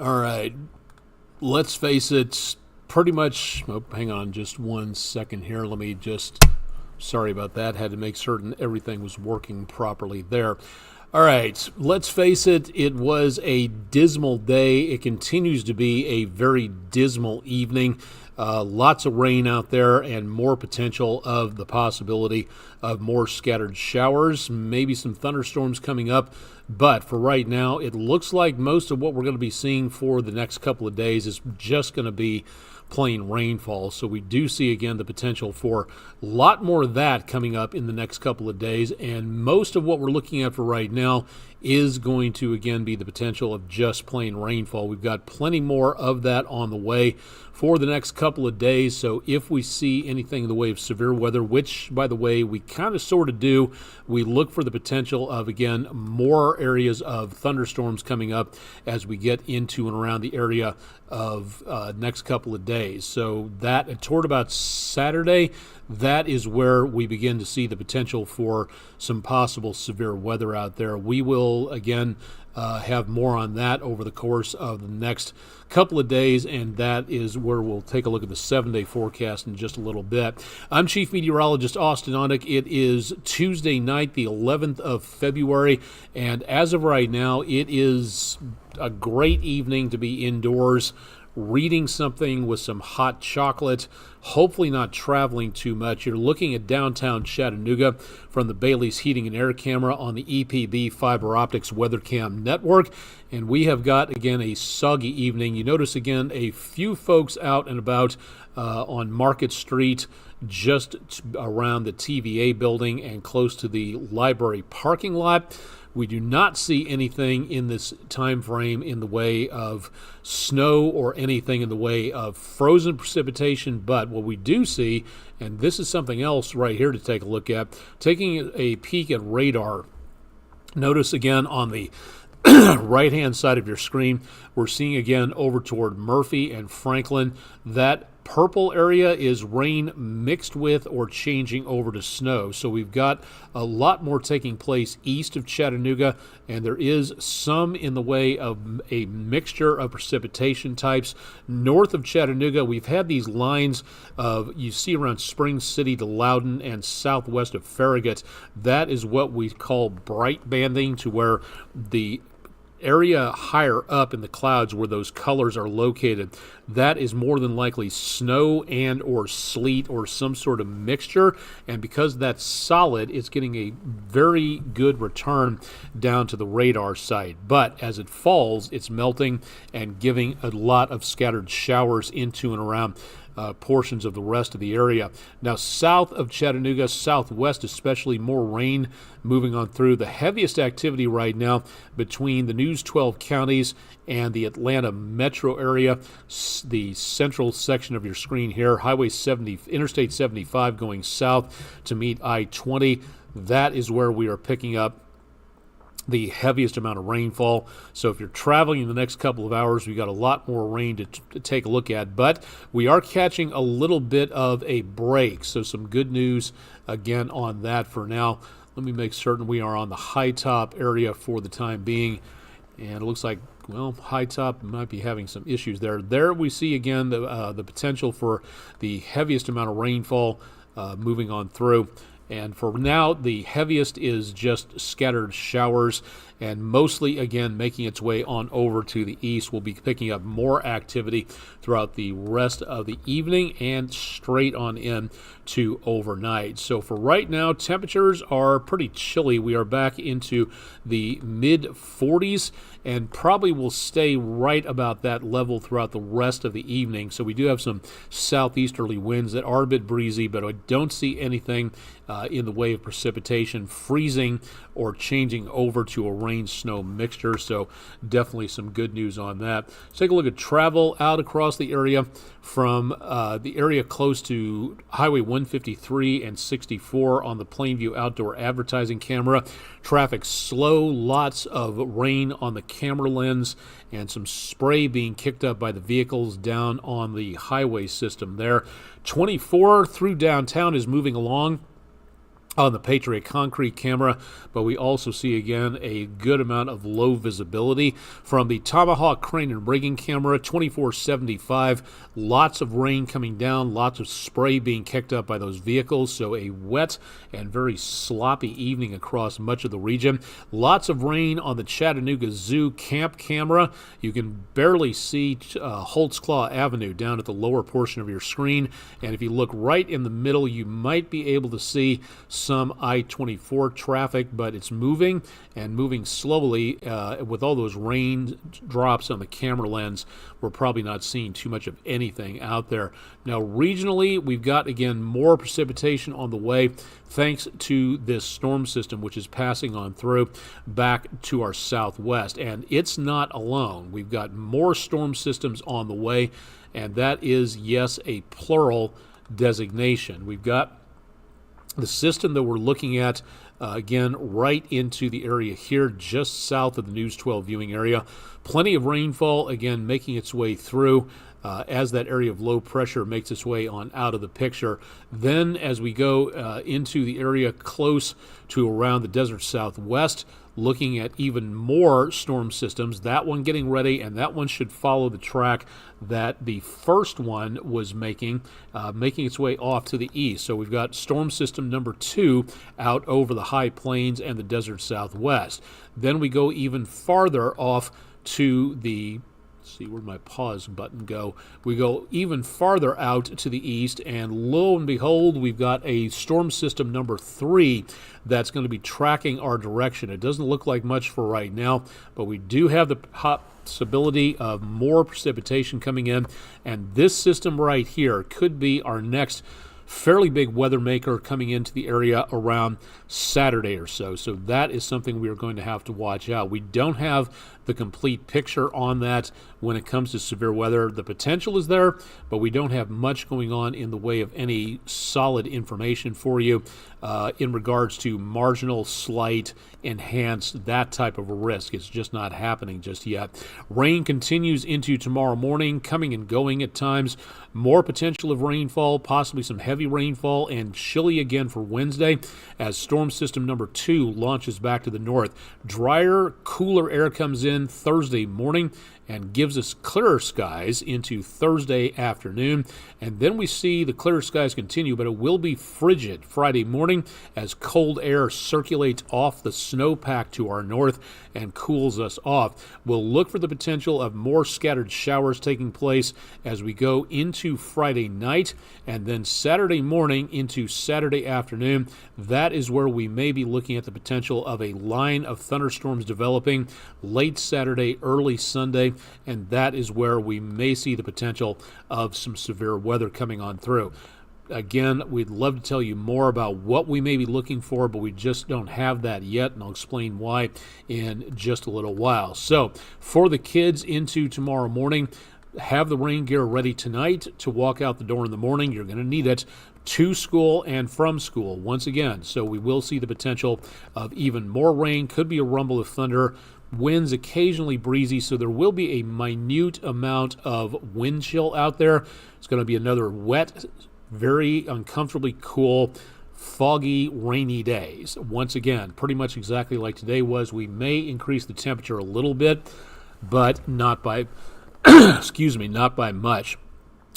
All right, let's face it, pretty much. Oh, hang on just 1 second here. Let me just. Sorry about that. Had to make certain everything was working properly there. All right, let's face it, it was a dismal day. It continues to be a very dismal evening. Lots of rain out there and more potential of the possibility of more scattered showers, maybe some thunderstorms coming up. But for right now, it looks like most of what we're going to be seeing for the next couple of days is just going to be plain rainfall. So we do see again the potential for a lot more of that coming up in the next couple of days. And most of what we're looking at for right now is going to again be the potential of just plain rainfall. We've got plenty more of that on the way for the next couple of days. So if we see anything in the way of severe weather, which by the way we kind of sort of do, we look for the potential of again more areas of thunderstorms coming up as we get into and around the area of next couple of days. So that toward about Saturday, that is where we begin to see the potential for some possible severe weather out there. We will again have more on that over the course of the next couple of days, and that is where we'll take a look at the 7-day forecast in just a little bit. I'm Chief Meteorologist Austin Ondick. It is Tuesday night, the 11th of February, and as of right now, it is a great evening to be indoors, reading something with some hot chocolate, hopefully not traveling too much. You're looking at downtown Chattanooga from the Bailey's Heating and Air Camera on the EPB Fiber Optics WeatherCam network. And we have got, again, a soggy evening. You notice, again, a few folks out and about on Market Street, just around the TVA building and close to the library parking lot. We do not see anything in this time frame in the way of snow or anything in the way of frozen precipitation, but what we do see, and this is something else right here to take a look at, taking a peek at radar. Notice again on the right-hand side of your screen, we're seeing again over toward Murphy and Franklin. That purple area is rain mixed with or changing over to snow. So we've got a lot more taking place east of Chattanooga, and there is some in the way of a mixture of precipitation types. North of Chattanooga, we've had these lines of, you see around Spring City to Loudon and southwest of Farragut. That is what we call bright banding, to where the area higher up in the clouds where those colors are located, that is more than likely snow and or sleet or some sort of mixture, and because that's solid, it's getting a very good return down to the radar site. But as it falls, it's melting and giving a lot of scattered showers into and around portions of the rest of the area. Now, south of Chattanooga, southwest especially, more rain moving on through. The heaviest activity right now between the News 12 counties and the Atlanta metro area, the central section of your screen here, Highway 70, Interstate 75 going south to meet I-20. That is where we are picking up the heaviest amount of rainfall. So if you're traveling in the next couple of hours, we've got a lot more rain to take a look at, but we are catching a little bit of a break. So some good news again on that for now. Let me make certain we are on the high top area for the time being. And it looks like, well, high top might be having some issues there. There we see again the potential for the heaviest amount of rainfall moving on through. And for now, the heaviest is just scattered showers, and mostly, again, making its way on over to the east. We'll be picking up more activity throughout the rest of the evening and straight on in to overnight. So for right now, temperatures are pretty chilly. We are back into the mid-40s and probably will stay right about that level throughout the rest of the evening. So we do have some southeasterly winds that are a bit breezy, but I don't see anything in the way of precipitation freezing or changing over to a rain-snow mixture. So definitely some good news on that. Let's take a look at travel out across the area from the area close to Highway 153 and 64 on the Plainview Outdoor Advertising Camera. Traffic slow, lots of rain on the camera lens, and some spray being kicked up by the vehicles down on the highway system there. 24 through downtown is moving along. on the Patriot concrete camera, but we also see again a good amount of low visibility from the Tomahawk crane and rigging camera, 2475. Lots of rain coming down, lots of spray being kicked up by those vehicles, so a wet and very sloppy evening across much of the region. Lots of rain on the Chattanooga Zoo camp camera. You can barely see Holtzclaw Avenue down at the lower portion of your screen, and if you look right in the middle, you might be able to see some I-24 traffic, but it's moving and moving slowly. With all those rain drops on the camera lens, we're probably not seeing too much of anything out there. Now, regionally, we've got, again, more precipitation on the way thanks to this storm system, which is passing on through back to our southwest. And it's not alone. We've got more storm systems on the way, and that is, yes, a plural designation. We've got the system that we're looking at, again, right into the area here, just south of the News 12 viewing area. Plenty of rainfall, again, making its way through as that area of low pressure makes its way on out of the picture. Then as we go into the area close to around the desert southwest, looking at even more storm systems, that one getting ready, and that one should follow the track that the first one was making its way off to the east. So we've got storm system number 2 out over the high plains and the desert southwest. Then we go even farther off to the, see, where'd my pause button go? We go even farther out to the east, and lo and behold, we've got a storm system number 3 that's going to be tracking our direction. It doesn't look like much for right now, but we do have the possibility of more precipitation coming in, and this system right here could be our next fairly big weather maker coming into the area around Saturday or so. So that is something we are going to have to watch out. We don't have the complete picture on that when it comes to severe weather. The potential is there, but we don't have much going on in the way of any solid information for you in regards to marginal, slight, enhanced, that type of a risk. It's just not happening just yet. Rain continues into tomorrow morning, coming and going at times. More potential of rainfall, possibly some heavy rainfall, and chilly again for Wednesday as storm system number 2 launches back to the north. Drier, cooler air comes in Thursday morning and gives us clearer skies into Thursday afternoon. And then we see the clearer skies continue, but it will be frigid Friday morning as cold air circulates off the snowpack to our north and cools us off. We'll look for the potential of more scattered showers taking place as we go into Friday night and then Saturday morning into Saturday afternoon. That is where we may be looking at the potential of a line of thunderstorms developing late Saturday, early Sunday, and that is where we may see the potential of some severe weather coming on through. Again, we'd love to tell you more about what we may be looking for, but we just don't have that yet, and I'll explain why in just a little while. So, for the kids into tomorrow morning, have the rain gear ready tonight to walk out the door in the morning. You're going to need it to school and from school once again. So we will see the potential of even more rain. Could be a rumble of thunder. Winds occasionally breezy, so there will be a minute amount of wind chill out there. It's going to be another wet, very uncomfortably cool, foggy, rainy days. Once again, pretty much exactly like today was. We may increase the temperature a little bit, but not by not by much.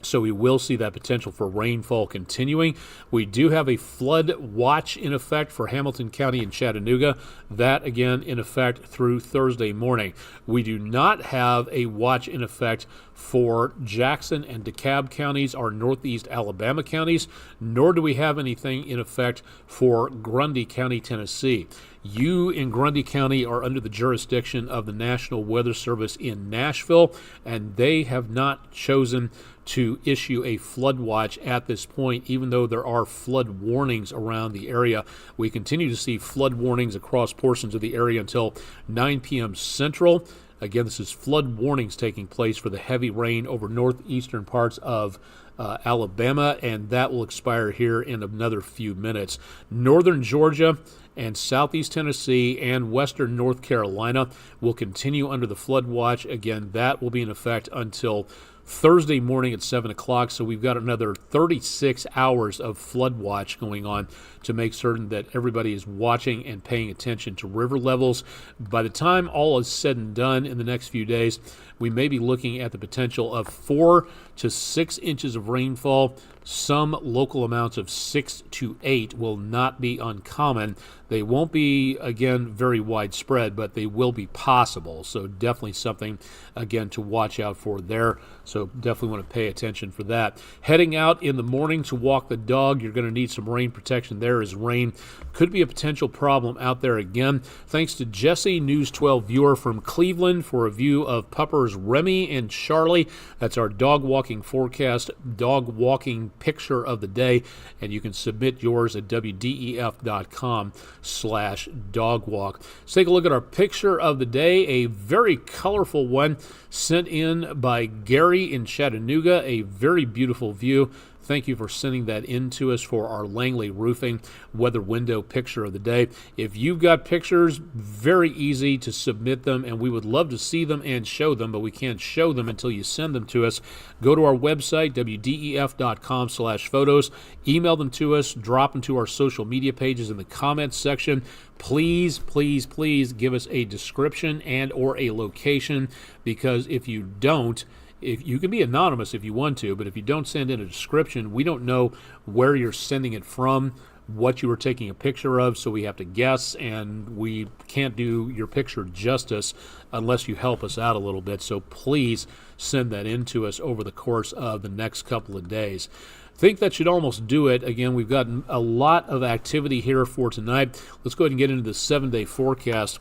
So we will see that potential for rainfall continuing. We do have a flood watch in effect for Hamilton County and Chattanooga. That, again, in effect through Thursday morning. We do not have a watch in effect for Jackson and DeKalb counties, our northeast Alabama counties, nor do we have anything in effect for Grundy County, Tennessee. You in Grundy County are under the jurisdiction of the National Weather Service in Nashville, and they have not chosen to issue a flood watch at this point, even though there are flood warnings around the area. We continue to see flood warnings across portions of the area until 9 p.m. Central. Again, this is flood warnings taking place for the heavy rain over northeastern parts of Alabama, and that will expire here in another few minutes. Northern Georgia and southeast Tennessee and western North Carolina will continue under the flood watch. Again, that will be in effect until Thursday morning at 7 o'clock. So we've got another 36 hours of flood watch going on to make certain that everybody is watching and paying attention to river levels. By the time all is said and done in the next few days, we may be looking at the potential of 4 to 6 inches of rainfall. Some local amounts of 6 to 8 will not be uncommon. They won't be, again, very widespread, but they will be possible. So definitely something, again, to watch out for there. So definitely want to pay attention for that. Heading out in the morning to walk the dog, you're going to need some rain protection there, as rain could be a potential problem out there again. Thanks to Jesse, News 12 viewer from Cleveland, for a view of puppers Remy and Charlie. That's our dog walking forecast, dog walking picture of the day, and you can submit yours at wdef.com/dogwalk. Let's take a look at our picture of the day, a very colorful one sent in by Gary in Chattanooga, a very beautiful view. Thank you for sending that in to us for our Langley Roofing weather window picture of the day. If you've got pictures, very easy to submit them, and we would love to see them and show them, but we can't show them until you send them to us. Go to our website, wdef.com/photos, email them to us, drop them to our social media pages in the comments section. Please, please, please give us a description and or a location, because if you don't, if you can be anonymous if you want to, but if you don't send in a description, we don't know where you're sending it from, what you were taking a picture of, so we have to guess, and we can't do your picture justice unless you help us out a little bit. So please send that in to us over the course of the next couple of days. I think that should almost do it. Again, we've got a lot of activity here for tonight. Let's go ahead and get into the 7-day forecast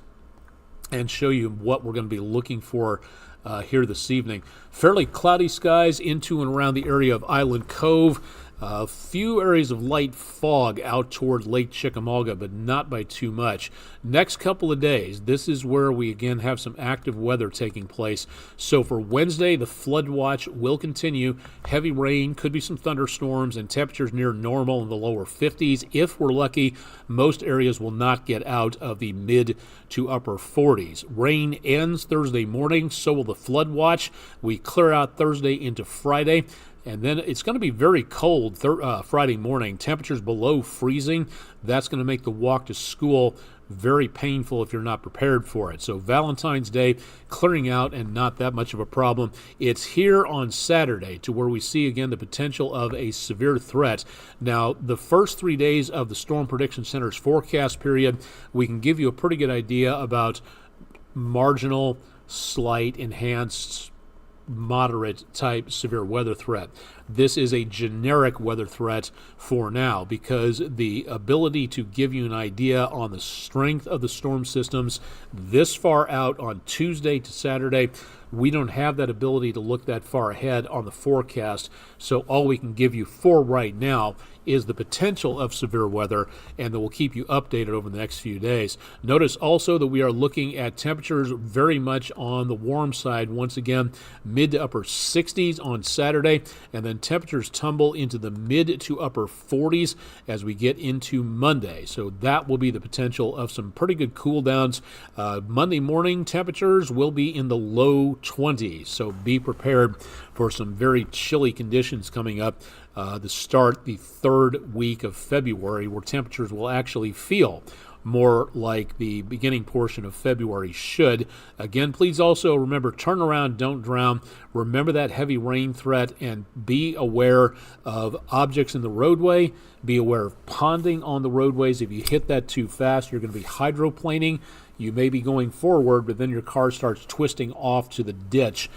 and show you what we're going to be looking for here this evening. Fairly cloudy skies into and around the area of Island Cove. A few areas of light fog out toward Lake Chickamauga, but not by too much. Next couple of days, this is where we again have some active weather taking place. So for Wednesday, the flood watch will continue. Heavy rain, could be some thunderstorms, and temperatures near normal in the lower 50s. If we're lucky, most areas will not get out of the mid to upper 40s. Rain ends Thursday morning, so will the flood watch. We clear out Thursday into Friday. And then it's going to be very cold Friday morning. Temperatures below freezing. That's going to make the walk to school very painful if you're not prepared for it. So Valentine's Day clearing out and not that much of a problem. It's here on Saturday to where we see again the potential of a severe threat. Now, the first 3 days of the Storm Prediction Center's forecast period, we can give you a pretty good idea about marginal, slight, enhanced, moderate type severe weather threat. This is a generic weather threat for now, because the ability to give you an idea on the strength of the storm systems this far out on Tuesday to Saturday, we don't have that ability to look that far ahead on the forecast. So all we can give you for right now is the potential of severe weather, and that will keep you updated over the next few days. Notice also that we are looking at temperatures very much on the warm side once again, mid to upper 60s on Saturday, and then temperatures tumble into the mid to upper 40s as we get into Monday. So that will be the potential of some pretty good cool downs. Monday morning temperatures will be in the low 20s, so be prepared for some very chilly conditions coming up to start the third week of February, where temperatures will actually feel more like the beginning portion of February should. Again, please also remember, turn around, don't drown. Remember that heavy rain threat, and be aware of objects in the roadway. Be aware of ponding on the roadways. If you hit that too fast, you're going to be hydroplaning. You may be going forward, but then your car starts twisting off to the ditch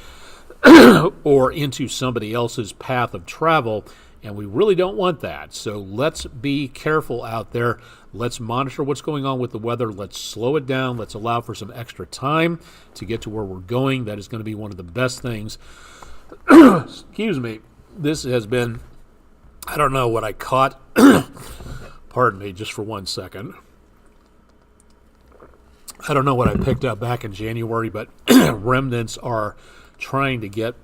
or into somebody else's path of travel, and we really don't want that. So let's be careful out there. Let's monitor what's going on with the weather. Let's slow it down. Let's allow for some extra time to get to where we're going. That is going to be one of the best things. Excuse me. This has been, I don't know what I caught. Pardon me just for 1 second. I don't know what I picked up back in January, but remnants are trying to get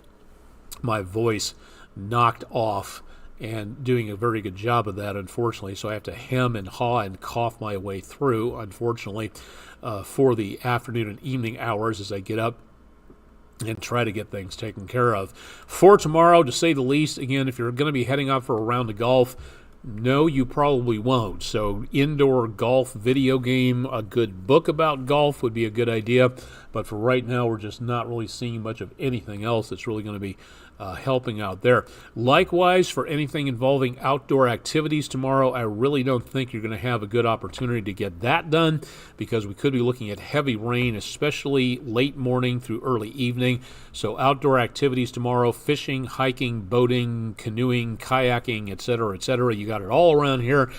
my voice knocked off, and doing a very good job of that, unfortunately. So I have to hem and haw and cough my way through, unfortunately, for the afternoon and evening hours as I get up and try to get things taken care of. For tomorrow, to say the least, again, if you're going to be heading out for a round of golf, no, you probably won't. So indoor golf video game, a good book about golf would be a good idea. But for right now, we're just not really seeing much of anything else that's really going to be helping out there. Likewise, for anything involving outdoor activities tomorrow, I really don't think you're going to have a good opportunity to get that done because we could be looking at heavy rain, especially late morning through early evening. So outdoor activities tomorrow, fishing, hiking, boating, canoeing, kayaking, etc., etc. You got it all around here.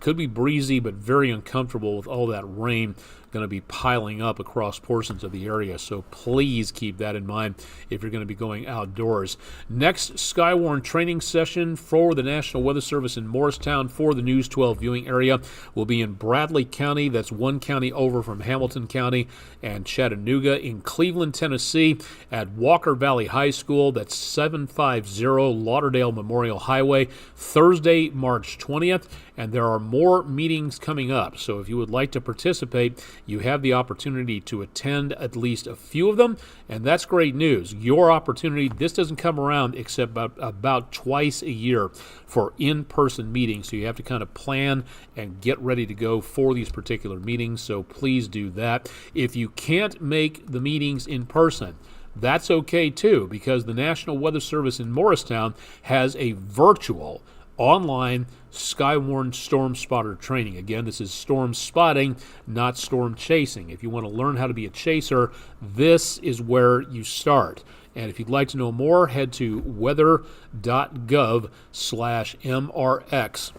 Could be breezy, but very uncomfortable with all that rain going to be piling up across portions of the area. So please keep that in mind if you're going to be going outdoors. Next Skywarn training session for the National Weather Service in Morristown for the News 12 viewing area will be in Bradley County. That's one county over from Hamilton County and Chattanooga. In Cleveland, Tennessee at Walker Valley High School. That's 750 Lauderdale Memorial Highway, Thursday, March 20th. And there are more meetings coming up. So if you would like to participate, you have the opportunity to attend at least a few of them. And that's great news. Your opportunity, this doesn't come around except about twice a year for in-person meetings. So you have to kind of plan and get ready to go for these particular meetings. So please do that. If you can't make the meetings in person, that's okay too, because the National Weather Service in Morristown has a virtual online Skywarn Storm Spotter training. Again, this is storm spotting, not storm chasing. If you want to learn how to be a chaser, this is where you start. And if you'd like to know more, head to weather.gov/MRX.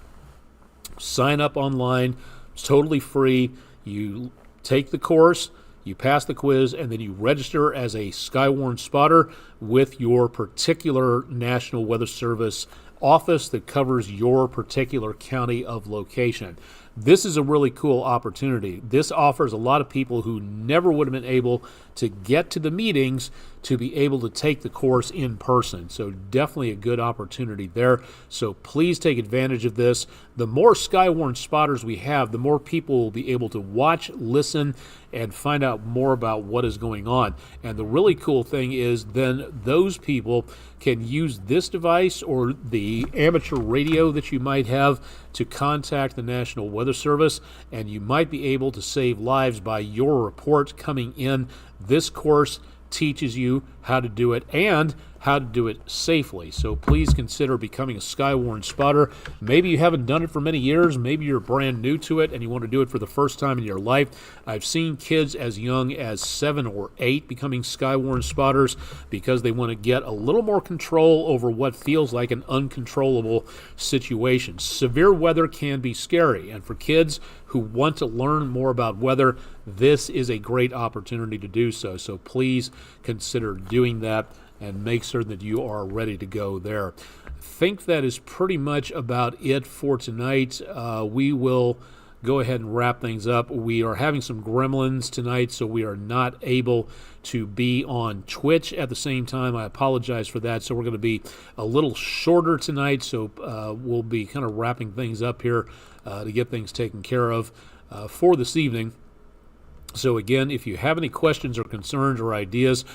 Sign up online. It's totally free. You take the course, you pass the quiz, and then you register as a Skywarn spotter with your particular National Weather Service office that covers your particular county of location. This is a really cool opportunity. This offers a lot of people who never would have been able to get to the meetings to be able to take the course in person. So definitely a good opportunity there. So please take advantage of this. The more Skywarn spotters we have, the more people will be able to watch, listen, and find out more about what is going on. And the really cool thing is then those people can use this device or the amateur radio that you might have to contact the National Weather Service, and you might be able to save lives by your report coming in. This course teaches you how to do it and how to do it safely. So please consider becoming a Skywarn spotter. Maybe you haven't done it for many years. Maybe you're brand new to it and you want to do it for the first time in your life. I've seen kids as young as 7 or 8 becoming Skywarn spotters because they want to get a little more control over what feels like an uncontrollable situation. Severe weather can be scary, and for kids who want to learn more about weather, this is a great opportunity to do so. So please consider doing that and make certain that you are ready to go there. I think that is pretty much about it for tonight. We will go ahead and wrap things up. We are having some gremlins tonight, so we are not able to be on Twitch at the same time. I apologize for that. So we're going to be a little shorter tonight, so we'll be kind of wrapping things up here to get things taken care of for this evening. So again, if you have any questions or concerns or ideas,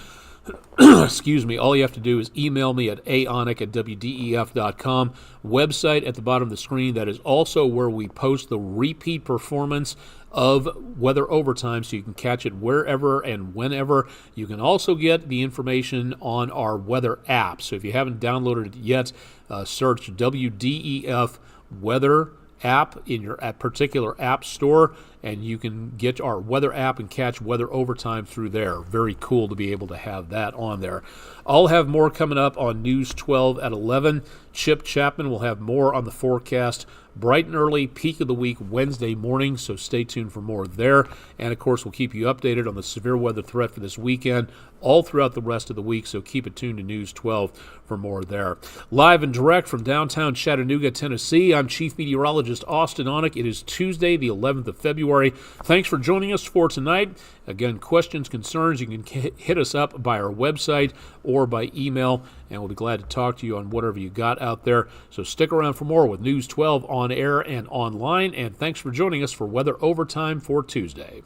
excuse me, all you have to do is email me at aonic@wdef.com. Website at the bottom of the screen. That is also where we post the repeat performance of Weather Overtime, so you can catch it wherever and whenever. You can also get the information on our weather app. So if you haven't downloaded it yet, search WDEF Weather app in your particular app store, and you can get our weather app and catch Weather Overtime through there. Very cool to be able to have that on there. I'll have more coming up on News 12 at 11. Chip Chapman will have more on the forecast bright and early, peak of the week, Wednesday morning, so stay tuned for more there. And, of course, we'll keep you updated on the severe weather threat for this weekend all throughout the rest of the week, so keep it tuned to News 12 for more there. Live and direct from downtown Chattanooga, Tennessee, I'm Chief Meteorologist Austin Onek. It is Tuesday, the 11th of February. Thanks for joining us for tonight. Again, questions, concerns, you can hit us up by our website or by email, and we'll be glad to talk to you on whatever you got out there. So stick around for more with News 12 on air and online, and thanks for joining us for Weather Overtime for Tuesday.